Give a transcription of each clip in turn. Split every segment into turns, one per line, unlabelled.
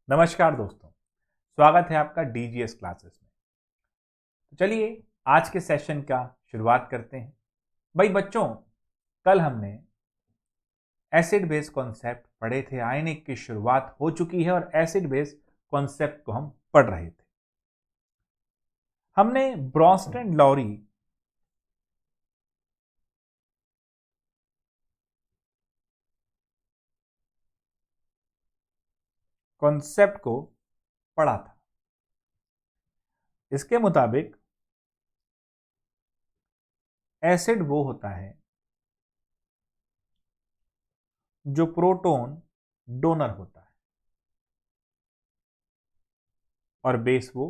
नमस्कार दोस्तों, स्वागत है आपका डीजीएस क्लासेस में। तो चलिए आज के सेशन का शुरुआत करते हैं। भाई बच्चों, कल हमने एसिड बेस कॉन्सेप्ट पढ़े थे। आयनिक की शुरुआत हो चुकी है और एसिड बेस कॉन्सेप्ट को हम पढ़ रहे थे। हमने ब्रोंस्टन लॉरी कॉन्सेप्ट को पढ़ा था। इसके मुताबिक एसिड वो होता है जो प्रोटॉन डोनर होता है और बेस वो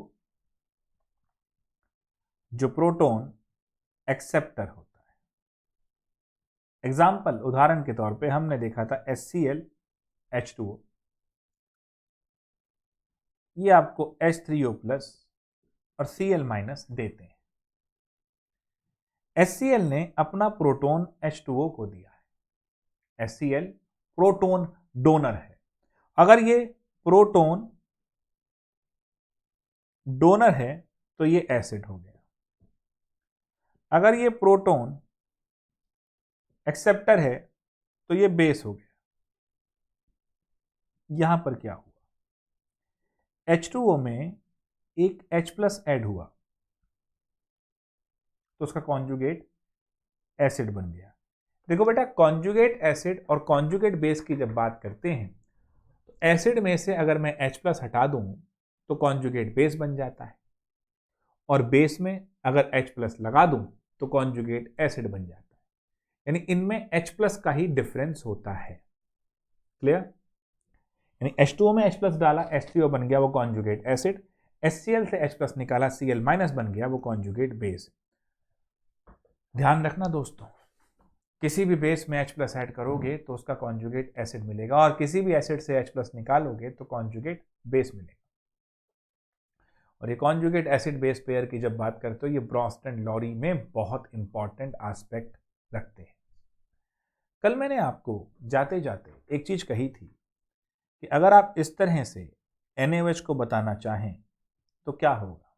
जो प्रोटॉन एक्सेप्टर होता है। एग्जाम्पल, उदाहरण के तौर पे हमने देखा था HCl H2O, ये आपको H3O प्लस और Cl माइनस देते हैं। HCl ने अपना प्रोटॉन H2O को दिया है। HCl प्रोटॉन डोनर है। अगर ये प्रोटॉन डोनर है तो ये एसिड हो गया। अगर ये प्रोटॉन एक्सेप्टर है तो ये बेस हो गया। यहां पर क्या हुआ, H2O में एक H प्लस ऐड हुआ तो उसका कॉन्जुगेट एसिड बन गया। देखो बेटा, कॉन्जुगेट एसिड और कॉन्जुगेट बेस की जब बात करते हैं तो एसिड में से अगर मैं H प्लस हटा दूं तो कॉन्जुगेट बेस बन जाता है, और बेस में अगर H प्लस लगा दूं तो कॉन्जुगेट एसिड बन जाता है। यानी इनमें H प्लस का ही डिफरेंस होता है। क्लियर? यानी H2O में H प्लस डाला, H3O बन गया वो कॉन्जुगेट एसिड। HCl से H प्लस निकाला, Cl माइनस बन गया वो कॉन्जुगेट बेस। ध्यान रखना दोस्तों, किसी भी बेस में H प्लस ऐड करोगे तो उसका कॉन्जुगेट एसिड मिलेगा, और किसी भी एसिड से H प्लस निकालोगे तो कॉन्जुगेट बेस मिलेगा। और ये कॉन्जुगेट एसिड बेस पेयर की जब बात करते हो, ये ब्रोंस्टन लॉरी में बहुत इंपॉर्टेंट एस्पेक्ट रखते हैं। कल मैंने आपको जाते जाते एक चीज कही थी कि अगर आप इस तरह से NaOH को बताना चाहें तो क्या होगा।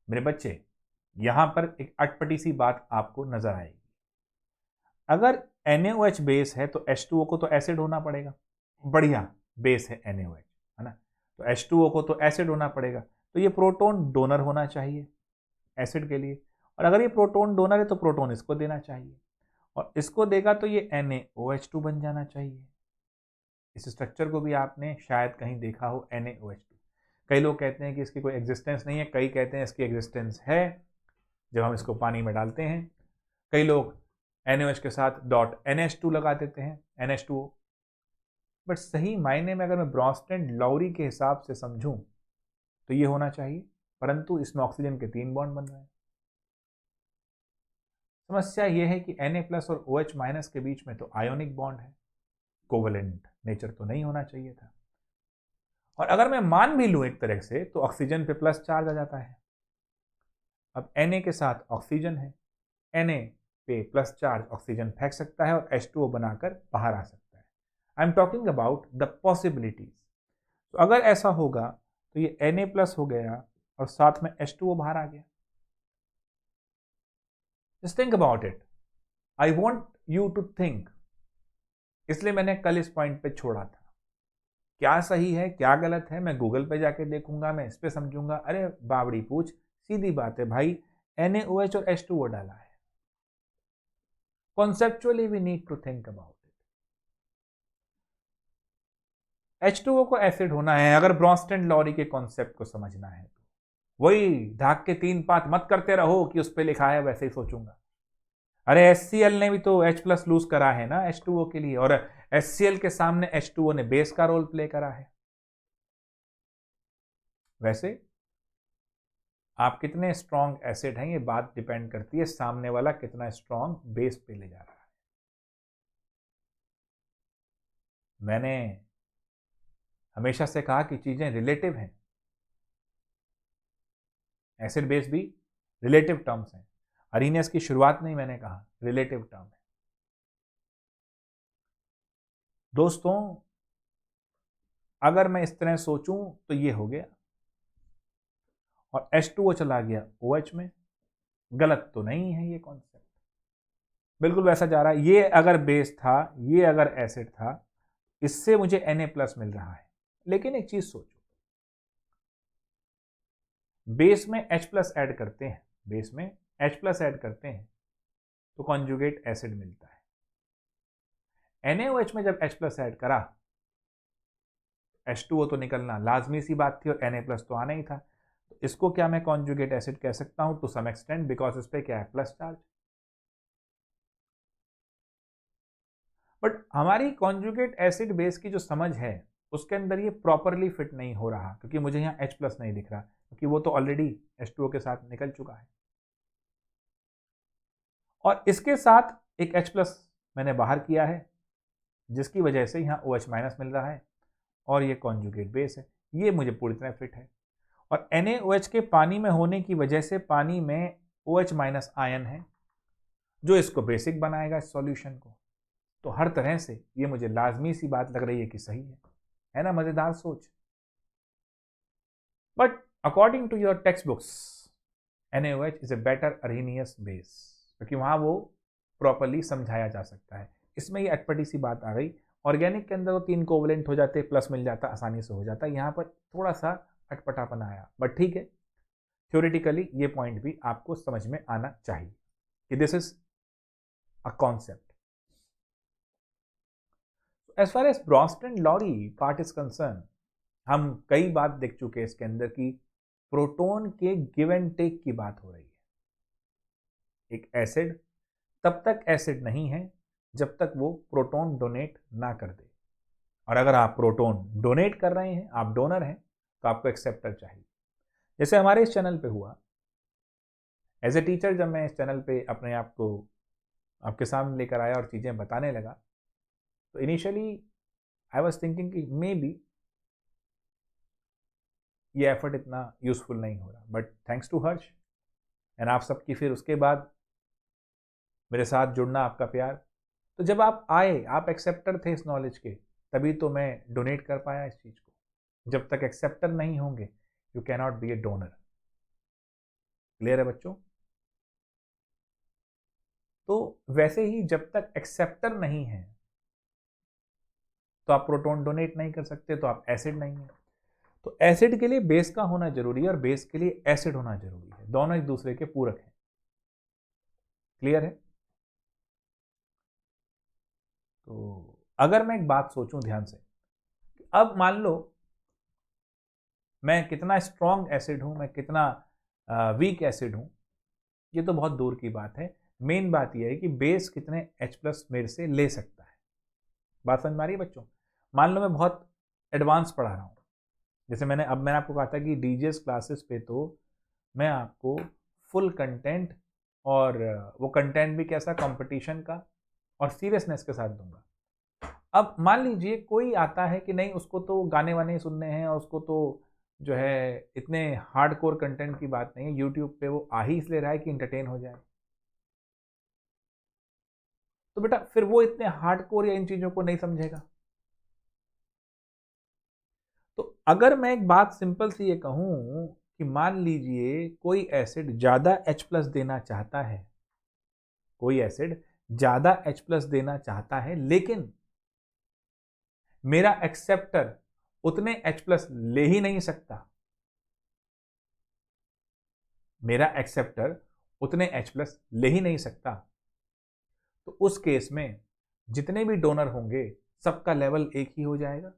मेरे बच्चे, यहां पर एक अटपटी सी बात आपको नजर आएगी। अगर NaOH बेस है तो H2O को तो एसिड होना पड़ेगा। बढ़िया बेस है NaOH, है ना, तो H2O को तो एसिड होना पड़ेगा। तो ये प्रोटॉन डोनर होना चाहिए एसिड के लिए, और अगर ये प्रोटॉन डोनर है तो प्रोटॉन इसको देना चाहिए, और इसको देगा तो ये NaOH2 बन जाना चाहिए। इस स्ट्रक्चर को भी आपने शायद कहीं देखा हो, NaOH2। कई लोग कहते हैं कि इसकी कोई एग्जिस्टेंस नहीं है, कई कहते हैं इसकी एग्जिस्टेंस है जब हम इसको पानी में डालते हैं। कई लोग NaOH के साथ .NH2 लगा देते हैं, NH2O। बट सही मायने में अगर मैं ब्रोंस्टन लॉरी के हिसाब से समझूं तो ये होना चाहिए, परंतु इसमें ऑक्सीजन के 3 बॉन्ड बन रहे हैं। समस्या यह है कि Na प्लस और OH माइनस के बीच में तो आयोनिक बॉन्ड है, कोवेलेंट नेचर तो नहीं होना चाहिए था। और अगर मैं मान भी लूं एक तरह से तो ऑक्सीजन पे प्लस चार्ज आ जाता है। अब Na के साथ ऑक्सीजन है, Na पे प्लस चार्ज ऑक्सीजन फेंक सकता है और H2O बनाकर बाहर आ सकता है। I am talking about the possibilities. तो अगर ऐसा होगा तो ये Na प्लस हो गया और साथ में H2O बाहर आ गया। Just think about it, I want you to think. इसलिए मैंने कल इस पॉइंट पे छोड़ा था। क्या सही है क्या गलत है मैं गूगल पे जाके देखूंगा, मैं इस पे समझूंगा। अरे बावड़ी पूछ, सीधी बात है भाई, NaOH और H2O डाला है। Conceptually we need to think about it. H2O को एसिड होना है अगर ब्रोंस्टन लॉरी के कॉन्सेप्ट को समझना है तो वही ढाक के 3 बात मत करते रहो कि उस पे लिखा है वैसे ही सोचूंगा। अरे HCl ने भी तो H प्लस लूज करा है ना H2O के लिए, और HCl के सामने H2O ने बेस का रोल प्ले करा है। वैसे आप कितने स्ट्रॉन्ग एसिड हैं ये बात डिपेंड करती है सामने वाला कितना स्ट्रॉन्ग बेस पे ले जा रहा है। मैंने हमेशा से कहा कि चीजें रिलेटिव हैं, एसिड बेस भी रिलेटिव टर्म्स हैं। अरीनियस की शुरुआत नहीं मैंने कहा, रिलेटिव टर्म है। दोस्तों, अगर मैं इस तरह सोचूं तो ये हो गया और H2O चला गया OH में। गलत तो नहीं है ये कॉन्सेप्ट, बिल्कुल वैसा जा रहा है। ये अगर बेस था, ये अगर एसिड था, इससे मुझे Na+ मिल रहा है। लेकिन एक चीज सोचो, बेस में H+ ऐड करते हैं, बेस में H+ ऐड करते हैं तो कॉन्जुगेट एसिड मिलता है। NaOH में जब H+ ऐड करा, H2O तो निकलना लाजमी सी बात थी और Na+ तो आना ही था। तो इसको क्या मैं कॉन्जुगेट एसिड कह सकता हूं टू सम एक्सटेंट, बिकॉज इस पे क्या है, प्लस चार्ज। बट हमारी कॉन्जुगेट एसिड बेस की जो समझ है उसके अंदर ये प्रॉपरली फिट नहीं हो रहा, क्योंकि मुझे यहाँ H+ नहीं दिख रहा, क्योंकि वो तो ऑलरेडी H2O के साथ निकल चुका है और इसके साथ एक H+ मैंने बाहर किया है, जिसकी वजह से यहाँ OH- मिल रहा है और ये कॉन्जुगेट बेस है। ये मुझे पूरी तरह फिट है और NaOH के पानी में होने की वजह से पानी में OH- आयन है जो इसको बेसिक बनाएगा इस सॉल्यूशन को। तो हर तरह से ये मुझे लाजमी सी बात लग रही है कि सही है ना? मजेदार सोच। But according to your text books NaOH is a better Arrhenius base, क्योंकि वहां वो प्रॉपरली समझाया जा सकता है। इसमें ये अटपटी सी बात आ गई। ऑर्गेनिक के अंदर तो 3 कोवलेंट हो जाते, प्लस मिल जाता, आसानी से हो जाता, यहाँ पर थोड़ा सा अटपटापन आया। बट ठीक है, थ्योरेटिकली ये पॉइंट भी आपको समझ में आना चाहिए कि this is a concept. As far as Bronsted Lowry part is concern, हम कई बात देख चुके हैं इसके अंदर की प्रोटॉन के गिव एंड टेक की बात हो रही है। एक एसिड तब तक एसिड नहीं है जब तक वो प्रोटॉन डोनेट ना कर दे, और अगर आप प्रोटॉन डोनेट कर रहे हैं, आप डोनर हैं, तो आपको एक्सेप्टर चाहिए। जैसे हमारे इस चैनल पे हुआ, एज ए टीचर जब मैं इस चैनल पे अपने आप को आपके सामने लेकर आया और चीज़ें बताने लगा, तो इनिशियली आई वॉज थिंकिंग कि मे बी ये एफर्ट इतना यूजफुल नहीं हो रहा, but thanks to Harsh and आप सबकी फिर उसके बाद मेरे साथ जुड़ना, आपका प्यार। तो जब आप आए, आप एक्सेप्टर थे इस नॉलेज के, तभी तो मैं डोनेट कर पाया इस चीज़ को। जब तक एक्सेप्टर नहीं होंगे, you cannot be A donor. Clear है बच्चों? तो वैसे ही जब तक एक्सेप्टर नहीं है तो आप प्रोटॉन डोनेट नहीं कर सकते, तो आप एसिड नहीं है। तो एसिड के लिए बेस का होना जरूरी है और बेस के लिए एसिड होना जरूरी है, दोनों एक दूसरे के पूरक हैं। क्लियर है? तो अगर मैं एक बात सोचूं ध्यान से, अब मान लो मैं कितना स्ट्रॉन्ग एसिड हूं, मैं कितना वीक एसिड हूं, ये तो बहुत दूर की बात है। मेन बात यह है कि बेस कितने H+ मेरे से ले सकता है। बात समझ में आ रही है बच्चों? मान लो मैं बहुत एडवांस पढ़ा रहा हूं, जैसे मैंने आपको कहा था कि डीजीएस क्लासेस पे तो मैं आपको फुल कंटेंट, और वो कंटेंट भी कैसा, कंपटीशन का और सीरियसनेस के साथ दूंगा। अब मान लीजिए कोई आता है कि नहीं, उसको तो गाने वाने सुनने हैं और उसको तो जो है इतने हार्डकोर कंटेंट की बात नहीं है, यूट्यूब पे वो आ ही इसलिए रहा है कि इंटरटेन हो जाए। तो बेटा फिर वो इतने हार्डकोर या इन चीजों को नहीं समझेगा। तो अगर मैं एक बात सिंपल सी ये कहूं कि मान लीजिए कोई एसिड ज्यादा H+ देना चाहता है, कोई एसिड ज्यादा H+ देना चाहता है, लेकिन मेरा एक्सेप्टर उतने H+ ले ही नहीं सकता, मेरा एक्सेप्टर उतने H+ ले ही नहीं सकता, तो उस केस में जितने भी डोनर होंगे सबका लेवल एक ही हो जाएगा।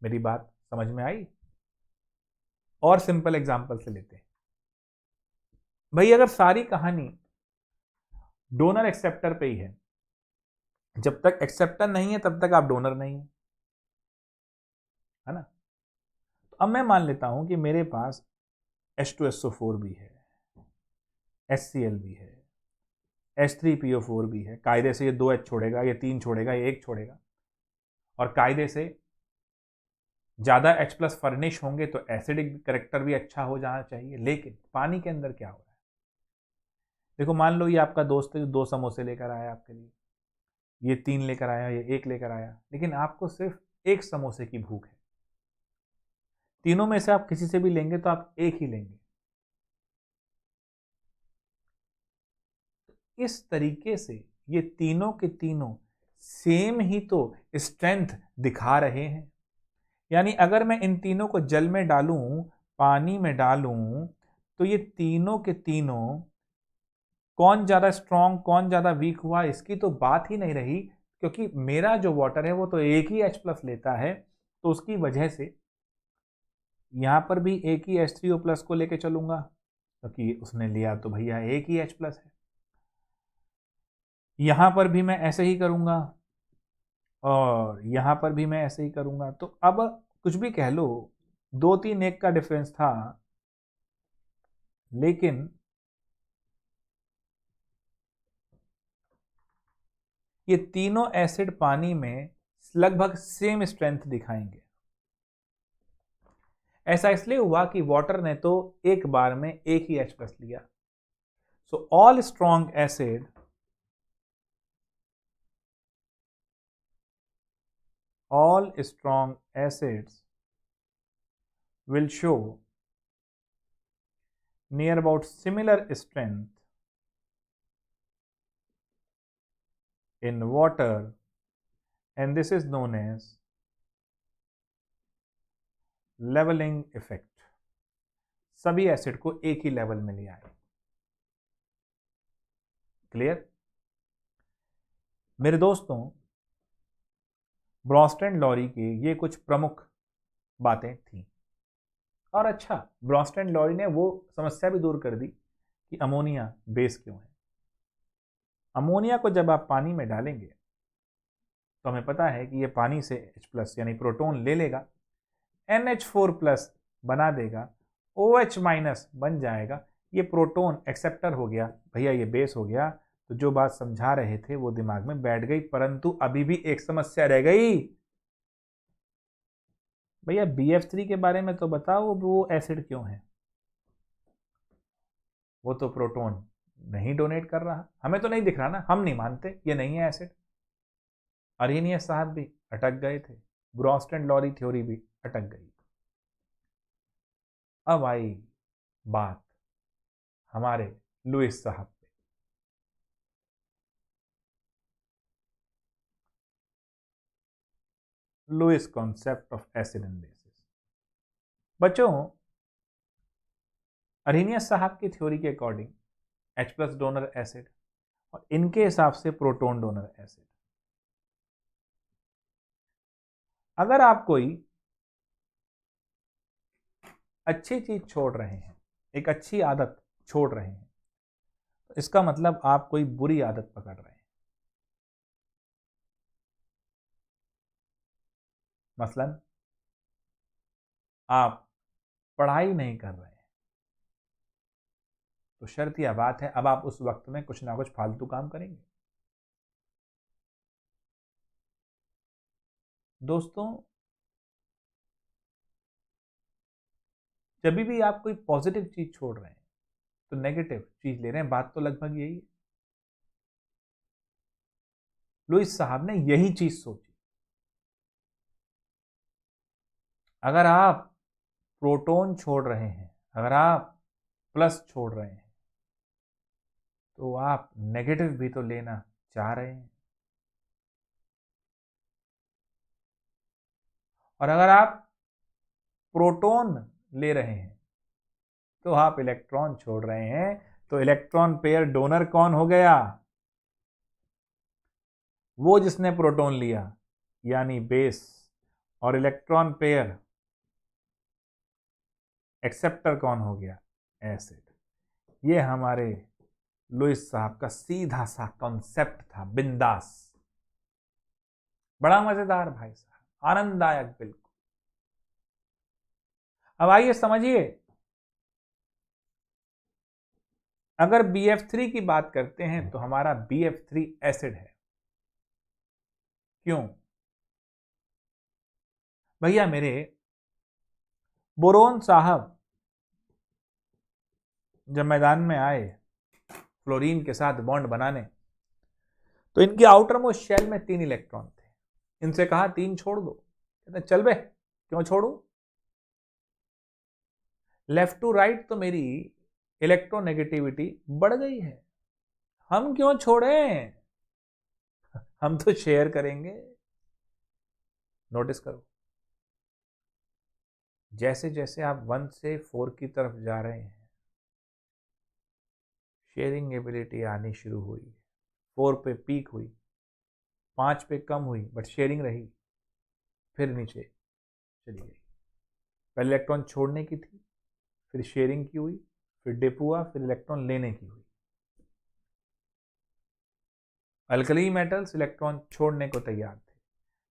मेरी बात समझ में आई? और सिंपल एग्जांपल से लेते हैं भाई, अगर सारी कहानी डोनर एक्सेप्टर पे ही है, जब तक एक्सेप्टर नहीं है तब तक आप डोनर नहीं है ना? तो अब मैं मान लेता हूं कि मेरे पास H2SO4 भी है, HCl भी है, H3PO4 भी है। कायदे से ये 2H छोड़ेगा, ये 3 छोड़ेगा, ये 1 छोड़ेगा, और कायदे से ज़्यादा H+ फर्निश होंगे तो एसिडिक करेक्टर भी अच्छा हो जाना चाहिए। लेकिन पानी के अंदर क्या हो रहा है? देखो मान लो ये आपका दोस्त है जो 2 समोसे लेकर आया आपके लिए, ये 3 लेकर आया, ये 1 लेकर आया, लेकिन आपको सिर्फ एक समोसे की भूख है। तीनों में से आप किसी से भी लेंगे तो आप एक ही लेंगे। इस तरीके से ये तीनों के तीनों सेम ही तो स्ट्रेंथ दिखा रहे हैं। यानी अगर मैं इन तीनों को जल में डालूं, पानी में डालूं, तो ये तीनों के तीनों कौन ज्यादा स्ट्रांग कौन ज्यादा वीक हुआ इसकी तो बात ही नहीं रही, क्योंकि मेरा जो वाटर है वो तो एक ही H+ लेता है, तो उसकी वजह से यहां पर भी एक ही H3O+ को लेके चलूंगा, क्योंकि उसने लिया तो भैया एक ही H+ है। यहां पर भी मैं ऐसे ही करूंगा और यहां पर भी मैं ऐसे ही करूंगा। तो अब कुछ भी कह लो, 2-3 एक का डिफरेंस था, लेकिन ये तीनों एसिड पानी में लगभग सेम स्ट्रेंथ दिखाएंगे। ऐसा इसलिए हुआ कि वाटर ने तो एक बार में एक ही H+ लिया। So all strong acid all strong acids will show near about similar strength in water, and this is known as leveling effect। सभी एसिड को एक ही लेवल में ले आए। क्लियर मेरे दोस्तों, ब्रॉन्स्टेन-लॉरी के ये कुछ प्रमुख बातें थी। और अच्छा, ब्रॉन्स्टेन-लॉरी ने वो समस्या भी दूर कर दी कि अमोनिया बेस क्यों है। अमोनिया को जब आप पानी में डालेंगे तो हमें पता है कि ये पानी से H+ यानी प्रोटॉन ले लेगा, NH4+ बना देगा, OH- बन जाएगा, ये प्रोटॉन एक्सेप्टर हो गया, भैया ये बेस हो गया। तो जो बात समझा रहे थे वो दिमाग में बैठ गई, परंतु अभी भी एक समस्या रह गई। भैया BF3 के बारे में तो बताओ, वो एसिड क्यों है? वो तो प्रोटॉन नहीं डोनेट कर रहा, हमें तो नहीं दिख रहा ना, हम नहीं मानते ये नहीं है एसिड। अरेनियस साहब भी अटक गए थे, ब्रॉन्स्टेन-लॉरी थ्योरी भी अटक गई। अब आई बात हमारे लुईस साहब पे। Lewis concept of acid and bases. बच्चों, अरेनियस साहब की थ्योरी के अकॉर्डिंग H+ डोनर एसिड और इनके हिसाब से प्रोटॉन डोनर एसिड। अगर आप कोई अच्छी चीज छोड़ रहे हैं, एक अच्छी आदत छोड़ रहे हैं, तो इसका मतलब आप कोई बुरी आदत पकड़ रहे हैं। मसलन आप पढ़ाई नहीं कर रहे हैं, तो शर्त यह बात है अब आप उस वक्त में कुछ ना कुछ फालतू काम करेंगे। दोस्तों, जब भी आप कोई पॉजिटिव चीज छोड़ रहे हैं तो नेगेटिव चीज ले रहे हैं, बात तो लगभग यही है। लुईस साहब ने यही चीज सोची। अगर आप प्रोटॉन छोड़ रहे हैं, अगर आप प्लस छोड़ रहे हैं, तो आप नेगेटिव भी तो लेना चाह रहे हैं। और अगर आप प्रोटॉन ले रहे हैं तो आप इलेक्ट्रॉन छोड़ रहे हैं। तो इलेक्ट्रॉन पेयर डोनर कौन हो गया? वो जिसने प्रोटॉन लिया, यानी बेस। और इलेक्ट्रॉन पेयर एक्सेप्टर कौन हो गया? एसिड। ये हमारे लुईस साहब का सीधा सा कॉन्सेप्ट था, बिंदास। बड़ा मजेदार भाई साहब, आनंददायक बिल्कुल। अब आइए समझिए, अगर BF3 की बात करते हैं तो हमारा BF3 एसिड है। क्यों? भैया मेरे बोरोन साहब जब मैदान में आए फ्लोरीन के साथ बॉन्ड बनाने, तो इनके आउटर मोस्ट शेल में 3 इलेक्ट्रॉन थे। इनसे कहा 3 छोड़ दो, कहते चल बे क्यों छोड़ू, लेफ्ट टू राइट तो मेरी इलेक्ट्रोनेगेटिविटी बढ़ गई है, हम क्यों छोड़ें, हम तो शेयर करेंगे। नोटिस करो, जैसे जैसे आप 1 से 4 की तरफ जा रहे हैं शेयरिंग एबिलिटी आनी शुरू हुई, 4 पे पीक हुई, 5 पे कम हुई बट शेयरिंग रही, फिर नीचे चली गई। पहले इलेक्ट्रॉन छोड़ने की थी, फिर शेयरिंग की हुई, फिर डिप हुआ, फिर इलेक्ट्रॉन लेने की हुई। अल्कली मेटल्स इलेक्ट्रॉन छोड़ने को तैयार थे,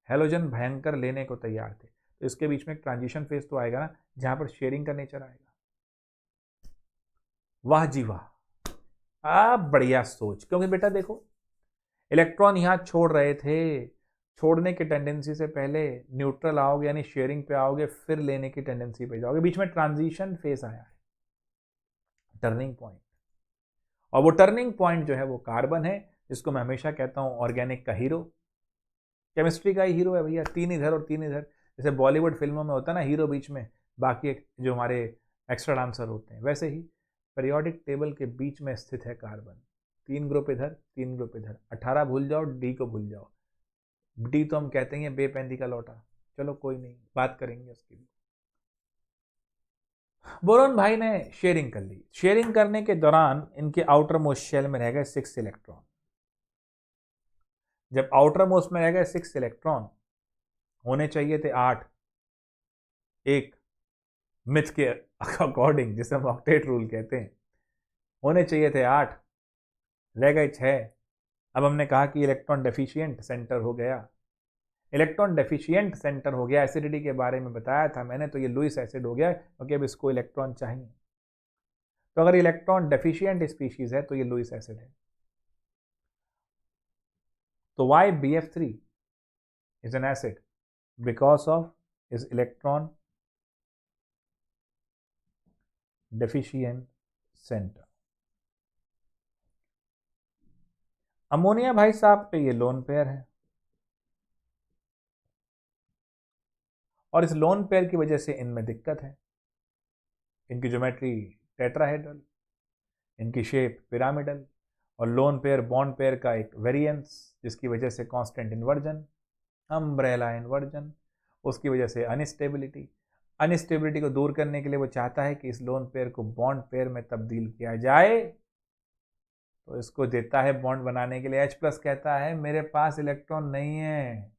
हेलोजन भयंकर लेने को तैयार थे, तो इसके बीच में एक ट्रांजिशन फेज तो आएगा ना जहां पर शेयरिंग का नेचर आएगा। वाह जी वाह, आप बढ़िया सोच, क्योंकि बेटा देखो इलेक्ट्रॉन यहां छोड़ रहे थे, छोड़ने की टेंडेंसी से पहले न्यूट्रल आओगे यानी शेयरिंग पे आओगे, फिर लेने की टेंडेंसी पे जाओगे, बीच में ट्रांजिशन फेज आया है, टर्निंग पॉइंट। और वो टर्निंग पॉइंट जो है वो कार्बन है, जिसको मैं हमेशा कहता हूं ऑर्गेनिक का हीरो, केमिस्ट्री का ही हीरो है भैया, 3 इधर और 3 इधर। जैसे बॉलीवुड फिल्मों में होता है ना हीरो बीच में, बाकी जो हमारे एक्स्ट्रा डांसर होते हैं, वैसे ही पीरियोडिक टेबल के बीच में स्थित है कार्बन। 3 ग्रुप इधर, 3 ग्रुप इधर, 18 भूल जाओ, डी को भूल जाओ, डी तो हम कहते हैं बेपेंदी का लौटा, चलो कोई नहीं, बात करेंगे उसकी भी। बोरोन भाई ने शेयरिंग कर ली, शेयरिंग करने के दौरान इनके आउटर मोस्ट शेल में रह गए 6 इलेक्ट्रॉन। जब आउटर मोस्ट में रह गए 6 इलेक्ट्रॉन, होने चाहिए थे 8, एक मिथ के अकॉर्डिंग, जिसे हम ऑक्टेट रूल कहते हैं, होने चाहिए थे 8, रह गए 6। अब हमने कहा कि इलेक्ट्रॉन डेफिशिएंट सेंटर हो गया, इलेक्ट्रॉन डेफिशिएंट सेंटर हो गया, एसिडिटी के बारे में बताया था मैंने, तो ये लुईस एसिड हो गया क्योंकि अब इसको इलेक्ट्रॉन चाहिए। तो अगर इलेक्ट्रॉन डेफिशिएंट स्पीशीज है तो ये लुईस एसिड है। तो Y BF3 is an acid? Because of its electron deficient center. Ammonia भाई साहब पे ये लोन पेयर है, और इस लोन पेयर की वजह से इनमें दिक्कत है, इनकी ज्योमेट्री टेट्राहेड्रल, इनकी शेप पिरामिडल, और लोन पेयर बॉन्ड पेयर का एक वेरिएंस, जिसकी वजह से कांस्टेंट इन्वर्जन, अम्ब्रेला इन्वर्जन, उसकी वजह से अनस्टेबिलिटी। अनस्टेबिलिटी को दूर करने के लिए वो चाहता है कि इस लोन पेयर को बॉन्ड पेयर में तब्दील किया जाए, तो इसको देता है बॉन्ड बनाने के लिए H+ कहता है मेरे पास इलेक्ट्रॉन नहीं है,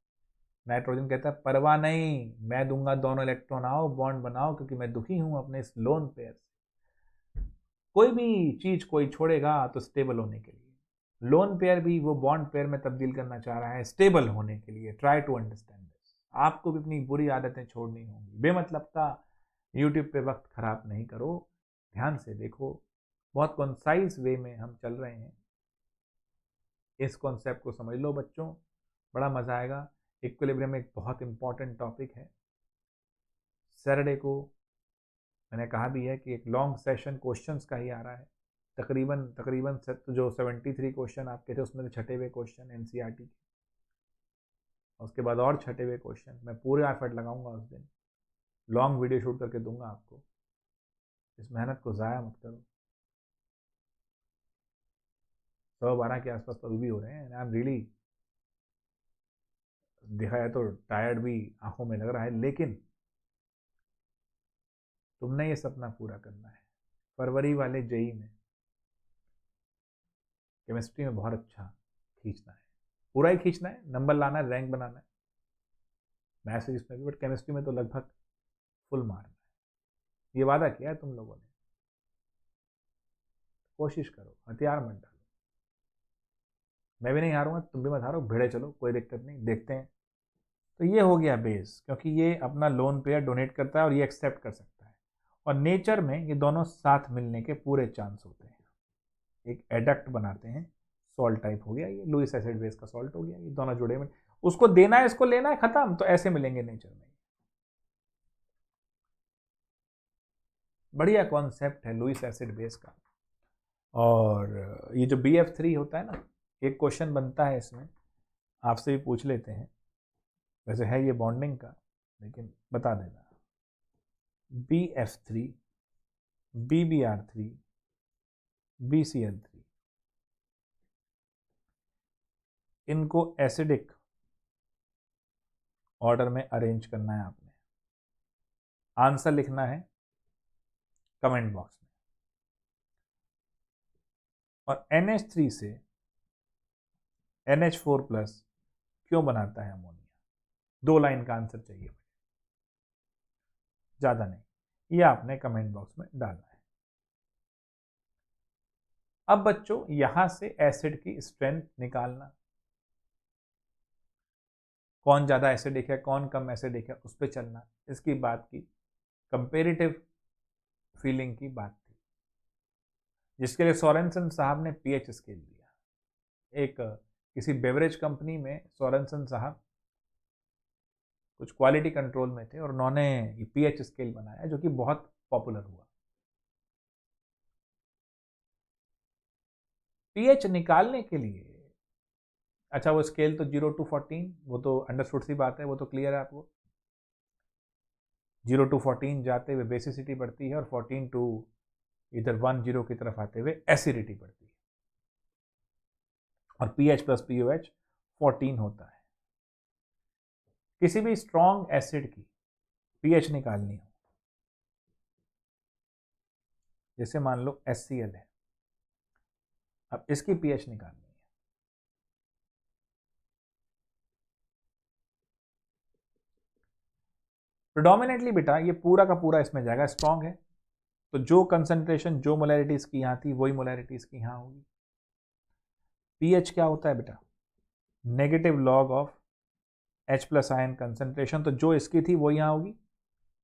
नाइट्रोजन कहता है परवाह नहीं, मैं दूंगा दोनों इलेक्ट्रॉन, आओ बॉन्ड बनाओ, क्योंकि मैं दुखी हूं अपने इस लोन पेयर से। कोई भी चीज कोई छोड़ेगा तो स्टेबल होने के लिए, लोन पेयर भी वो बॉन्ड पेयर में तब्दील करना चाह रहा है स्टेबल होने के लिए। Try to understand this. आपको भी अपनी बुरी आदतें छोड़नी होंगी, बेमतलब का यूट्यूब पे वक्त खराब नहीं करो, ध्यान से देखो, बहुत कंसाइज वे में हम चल रहे हैं, इस कॉन्सेप्ट को समझ लो बच्चों, बड़ा मजा आएगा। इक्विलिब्रियम एक बहुत इंपॉर्टेंट टॉपिक है, सैटरडे को मैंने कहा भी है कि एक लॉन्ग सेशन क्वेश्चंस का ही आ रहा है, तकरीबन जो 73 क्वेश्चन आपके थे उसमें से छठे हुए क्वेश्चन एनसीईआरटी के, उसके बाद और छठे हुए क्वेश्चन, मैं पूरे एफर्ट लगाऊंगा उस दिन, लॉन्ग वीडियो शूट करके दूंगा आपको, इस मेहनत को ज़ाया मत करो। 12:15 के आसपास तो अभी भी हो रहे हैं, आई एम रियली, देखा जाए तो टायर्ड भी आंखों में लग रहा है, लेकिन तुमने ये सपना पूरा करना है, फरवरी वाले जेई में केमिस्ट्री में बहुत अच्छा खींचना है, पूरा ही खींचना है, नंबर लाना है, रैंक बनाना है, मैथ्स फिजिक्स में भी, बट केमिस्ट्री में तो लगभग फुल मारना है, ये वादा किया है तुम लोगों ने, कोशिश करो, हथियार मत डालो। मैं भी नहीं हारूंगा, तुम भी मत हारो, भिड़े चलो, कोई दिक्कत नहीं, देखते हैं। तो ये हो गया बेस, क्योंकि ये अपना लोन पेयर डोनेट करता है और ये एक्सेप्ट कर सकता है, और नेचर में ये दोनों साथ मिलने के पूरे चांस होते हैं, एक एडक्ट बनाते हैं, सॉल्ट टाइप हो गया, ये लुईस एसिड बेस का सॉल्ट हो गया, ये दोनों जुड़े में, उसको देना है इसको लेना है, खत्म, तो ऐसे मिलेंगे नेचर में। बढ़िया कॉन्सेप्ट है लुईस एसिड बेस का। और ये जो BF3 होता है ना, एक क्वेश्चन बनता है इसमें, आपसे भी पूछ लेते हैं, वैसे है ये बॉन्डिंग का, लेकिन बता देना, BF3, BBr3, BCl3, इनको एसिडिक ऑर्डर में अरेंज करना है आपने। आंसर लिखना है कमेंट बॉक्स में। और NH3 से NH4+ क्यों बनाता है अमोनिया? 2 लाइन का आंसर चाहिए, ज्यादा नहीं, ये आपने कमेंट बॉक्स में डालना है। अब बच्चों यहां से एसिड की स्ट्रेंथ निकालना, कौन ज्यादा एसिडिक है कौन कम एसिडिक है उस पर चलना, इसकी बात की, कंपेरेटिव फीलिंग की बात थी, जिसके लिए सोरेनसन साहब ने पीएच स्केल दिया। एक किसी बेवरेज कंपनी में सोरेनसन साहब कुछ क्वालिटी कंट्रोल में थे और उन्होंने ये पीएच स्केल बनाया जो कि बहुत पॉपुलर हुआ। पीएच निकालने के लिए, अच्छा वो स्केल तो 0 to 14, वो तो अंडरस्टूड सी बात है, वो तो क्लियर है आपको। 0 to 14 जाते हुए बेसिसिटी बढ़ती है और 14 to इधर 1 0 की तरफ आते हुए एसिडिटी बढ़ती है, और पीएच प्लस पीओएच 14 होता है। किसी भी स्ट्रॉन्ग एसिड की पीएच निकालनी हो, जैसे मान लो HCl है, अब इसकी पीएच निकालनी है, प्रिडोमिनेटली बेटा ये पूरा का पूरा इसमें जाएगा, स्ट्रॉन्ग है तो जो कंसंट्रेशन जो मोलैरिटीज की यहां थी वही मोलैरिटीज की यहां होगी। पीएच क्या होता है बेटा? Negative log of H+ ion concentration, तो जो इसकी थी वो यहां होगी,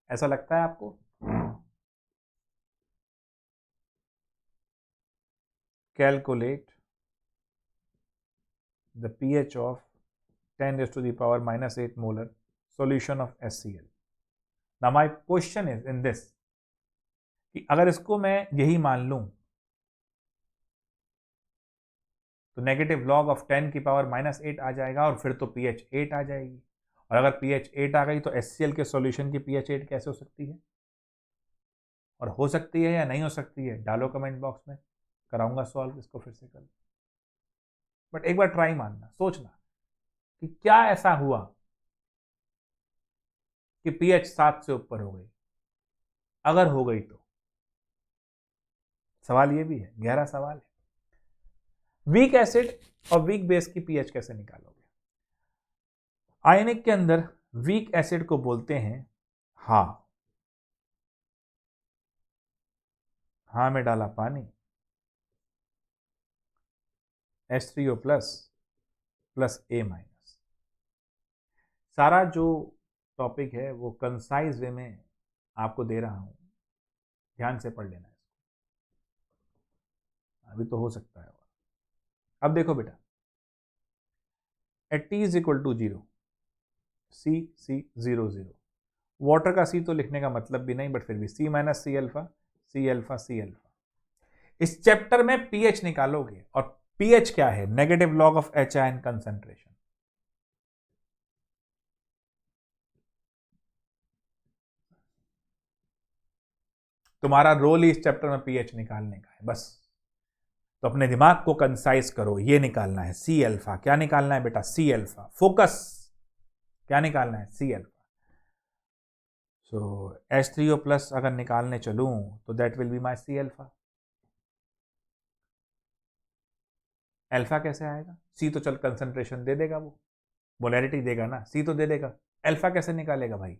ऐसा लगता है आपको? Calculate the pH of 10⁻⁻8 molar solution of HCl. Now my question is in this कि अगर इसको मैं यही मान लूं तो नेगेटिव लॉग ऑफ 10⁻⁻8 आ जाएगा और फिर तो pH 8 आ जाएगी, और अगर pH 8 आ गई तो HCl के सॉल्यूशन की pH 8 कैसे हो सकती है? और हो सकती है या नहीं हो सकती है डालो कमेंट बॉक्स में, कराऊंगा सॉल्व इसको फिर से कल। बट एक बार ट्राई मानना, सोचना कि क्या ऐसा हुआ कि pH 7 से ऊपर हो गई, अगर हो गई तो। सवाल ये भी है, गहरा सवाल है। वीक एसिड और वीक बेस की पीएच कैसे निकालोगे? आयनिक के अंदर वीक एसिड को बोलते हैं हा में डाला पानी, H3O प्लस A-। सारा जो टॉपिक है वो कंसाइज वे में आपको दे रहा हूं, ध्यान से पढ़ लेना इसको, अभी तो हो सकता है। अब देखो बेटा, at T is equal to 0, C0 water का C तो लिखने का मतलब भी नहीं, बट फिर भी C minus C alpha, C alpha, C alpha. इस चैप्टर में पीएच निकालोगे, और पीएच क्या है? Negative log of H ion concentration. तुम्हारा रोल ही इस चैप्टर में पीएच निकालने का है बस। तो अपने दिमाग को कंसाइज करो, ये निकालना है C अल्फा। क्या निकालना है बेटा? C alpha. फोकस, क्या निकालना है? C alpha. सो H3O प्लस अगर निकालने चलूं तो that will be my C alpha. Alpha कैसे आएगा? C तो चल कंसंट्रेशन दे देगा, वो मोलैरिटी देगा ना, C तो दे देगा, अल्फा कैसे निकालेगा भाई?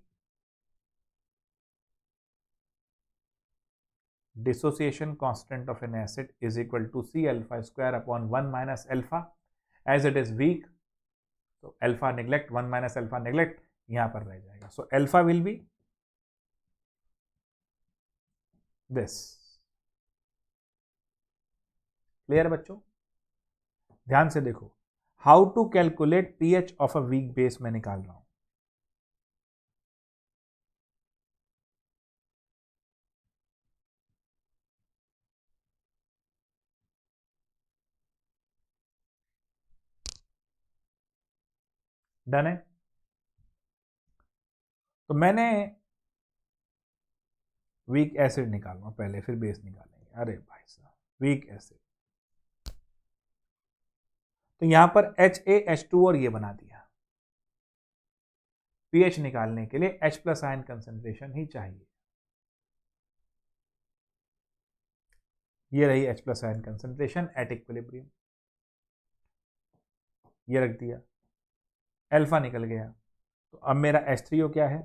Dissociation constant of an acid is equal to C alpha square upon 1 minus alpha. As it is weak, so alpha neglect, 1 minus alpha neglect, यहां पर रह जाएगा। So alpha will be this. Clear बच्चों? ध्यान से देखो, how to calculate pH of a weak base मैं निकाल रहा हूं। डन है? तो मैंने वीक एसिड निकालना पहले, फिर बेस निकालेंगे। अरे भाई साहब, वीक एसिड, तो यहां पर HaH2 और ये बना दिया। पीएच निकालने के लिए H प्लस आयन कंसेंट्रेशन ही चाहिए। ये रही H plus ion concentration at equilibrium, ये रख दिया, अल्फा निकल गया। तो अब मेरा H3O क्या है,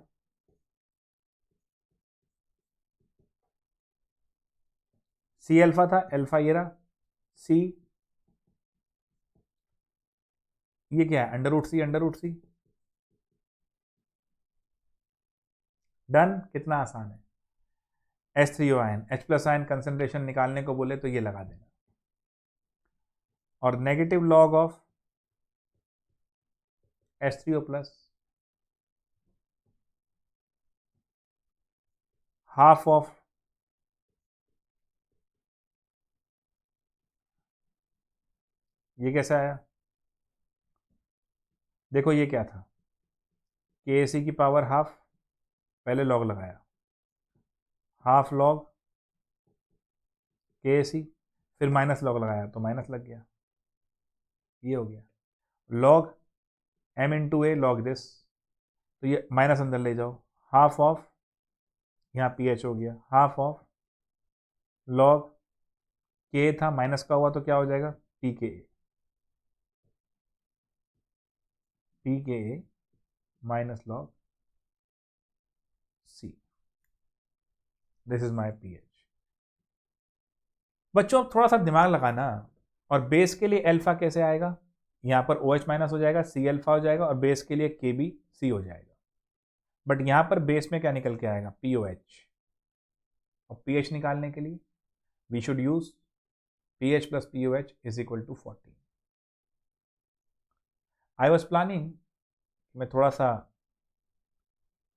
C अल्फा था, अल्फा ये रहा C, ये क्या है, अंडर रूट सी, अंडर रूट सी, डन। कितना आसान है। H3O ion, H plus ion concentration निकालने को बोले तो ये लगा देना, और negative log of H3O plus half of ये कैसा आया, देखो ये क्या था, KC की पावर हाफ, पहले लॉग लगाया, हाफ लॉग KC, फिर माइनस लॉग लगाया तो माइनस लग गया, ये हो गया log M into A log this, तो ये माइनस अंदर ले जाओ, हाफ ऑफ, यहाँ PH हो गया, हाफ ऑफ लॉग K था, माइनस का हुआ तो क्या हो जाएगा, pKa minus log C, this is my pH। बच्चों अब थोड़ा सा दिमाग लगाना, और बेस के लिए अल्फा कैसे आएगा, यहाँ पर OH माइनस हो जाएगा, C अल्फा हो जाएगा, और बेस के लिए KBC हो जाएगा। बट यहाँ पर बेस में क्या निकल के आएगा, POH, और pH निकालने के लिए we should use pH plus POH is equal to 40। I was planning, मैं थोड़ा सा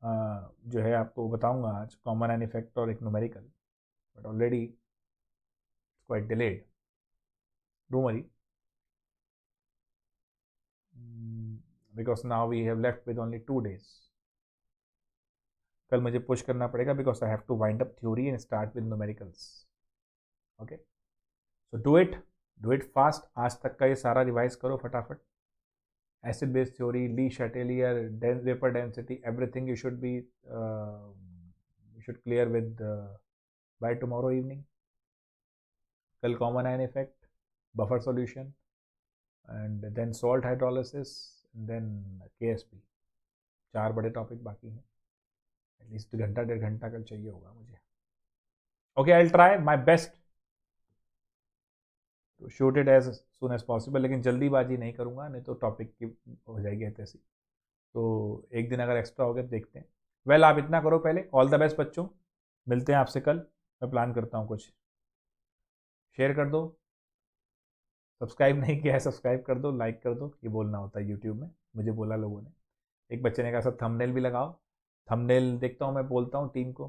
जो है आपको बताऊंगा आज, कॉमन एन इफेक्ट और एक numerical, but already quite delayed, don't worry, because now we have left with only 2 days। कल मुझे पुश करना पड़ेगा because I have to wind up theory and start with numericals. Okay, so do it fast. आज तक का ये सारा revise करो फटाफट। Acid base theory, Le Chatelier, vapour density, everything you should be you should clear with by tomorrow evening। कल common ion effect, buffer solution, and then salt hydrolysis, then KSP। 4 बड़े topic बाकी हैं, at least घंटा 1.5 घंटा कल चाहिए होगा मुझे। Okay, I will try my best to shoot it as soon as possible, लेकिन जल्दीबाजी नहीं करूँगा, नहीं तो टॉपिक की हो जाएगी ऐसी। तो एक दिन अगर एक्स्ट्रा हो गया तो देखते हैं। वेल, आप इतना करो पहले। ऑल द बेस्ट बच्चों, मिलते हैं आपसे कल। मैं प्लान करता हूँ कुछ, शेयर कर दो, सब्सक्राइब नहीं किया है सब्सक्राइब कर दो, लाइक कर दो, ये बोलना होता है यूट्यूब में, मुझे बोला लोगों ने। एक बच्चे ने कहा सर थंबनेल भी लगाओ, थंबनेल देखता हूँ मैं, बोलता हूँ टीम को,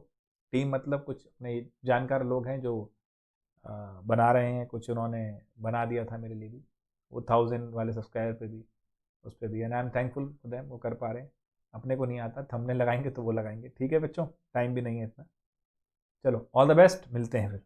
टीम मतलब कुछ अपने जानकार लोग हैं जो बना रहे हैं, कुछ उन्होंने बना दिया था मेरे लिए भी, वो 1000 वाले सब्सक्राइबर पे भी, उस पर भी, and I am thankful for them, वो कर पा रहे हैं। अपने को नहीं आता, थंबनेल लगाएंगे तो वो लगाएंगे। ठीक है बच्चों, टाइम भी नहीं है इतना। चलो, ऑल द बेस्ट, मिलते हैं फिर।